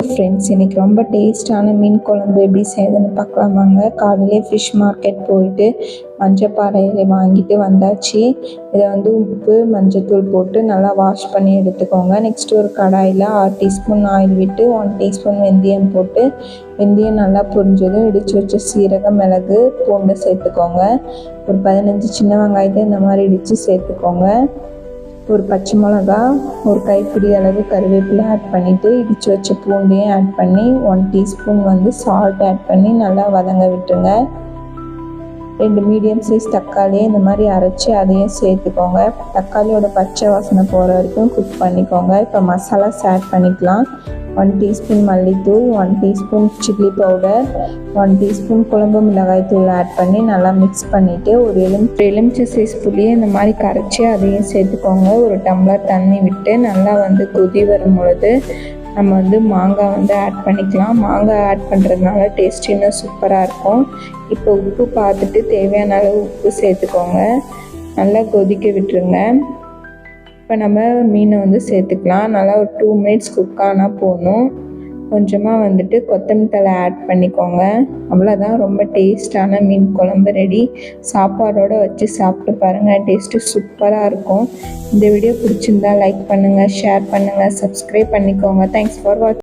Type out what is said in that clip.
Friends, இன்றைக்கி ரொம்ப டேஸ்டான மீன் குழம்பு எப்படி செய்யுதுன்னு பார்க்கலாமாங்க. காலையிலே ஃபிஷ் மார்க்கெட் போயிட்டு மஞ்சப்பாறை வாங்கிட்டு வந்தாச்சு. இதை உப்பு மஞ்சத்தூள் போட்டு நல்லா வாஷ் பண்ணி எடுத்துக்கோங்க. நெக்ஸ்ட்டு ஒரு கடாயில் 6 டீஸ்பூன் ஆயில் விட்டு 1 டீஸ்பூன் வெந்தயம் போட்டு வெந்தயம் நல்லா பொரிஞ்சதும் இடித்து வச்ச சீரகம், மிளகு, பூண்டு சேர்த்துக்கோங்க. ஒரு 15 சின்ன வெங்காயத்தை இந்த மாதிரி இடித்து சேர்த்துக்கோங்க. ஒரு பச்சை மிளகா, ஒரு கைப்பிடி அளவு கருவேப்பிலை ஆட் பண்ணிவிட்டு இடித்து வச்ச பூண்டையும் ஆட் பண்ணி 1 டீஸ்பூன் சால்ட் ஆட் பண்ணி நல்லா வதங்க விட்டுருங்க. 2 மீடியம் சைஸ் தக்காளியை இந்த மாதிரி அரைச்சி அதையும் சேர்த்துக்கோங்க. தக்காளியோட பச்சை வாசனை போகிற வரைக்கும் குக் பண்ணிக்கோங்க. இப்போ மசாலாஸ் ஆட் பண்ணிக்கலாம். 1 டீஸ்பூன் மல்லித்தூள், 1 டீஸ்பூன் சில்லி பவுடர், 1 டீஸ்பூன் குழம்பு மிளகாய் தூள் ஆட் பண்ணி நல்லா மிக்ஸ் பண்ணிவிட்டு ஒரு எலுமிச்சை சைஸ் புளியை இந்த மாதிரி கரைச்சி அதையும் சேர்த்துக்கோங்க. ஒரு டம்ளர் தண்ணி விட்டு நல்லா கொதி வரும் பொழுது நம்ம மாங்காய் ஆட் பண்ணிக்கலாம். மாங்காய் ஆட் பண்ணுறதுனால டேஸ்ட் இன்னும் சூப்பராக இருக்கும். இப்போ உப்பு பார்த்துட்டு தேவையான அளவு உப்பு சேர்த்துக்கோங்க. நல்லா கொதிக்க விட்டுருங்க. இப்போ நம்ம மீனை சேர்த்துக்கலாம். நல்லா ஒரு 2 மினிட்ஸ் குக் ஆனால் போதும். கொஞ்சமாக கொத்தமல்லி தழை ஆட் பண்ணிக்கோங்க. அவ்வளோதான், ரொம்ப டேஸ்டான மீன் குழம்பு ரெடி. சாப்பாடோடு வச்சு சாப்பிட்டு பாருங்கள், டேஸ்ட்டு சூப்பராக இருக்கும். இந்த வீடியோ பிடிச்சிருந்தா லைக் பண்ணுங்கள், ஷேர் பண்ணுங்கள், சப்ஸ்கிரைப் பண்ணிக்கோங்க. தேங்க்ஸ் ஃபார் வாட்சிங்.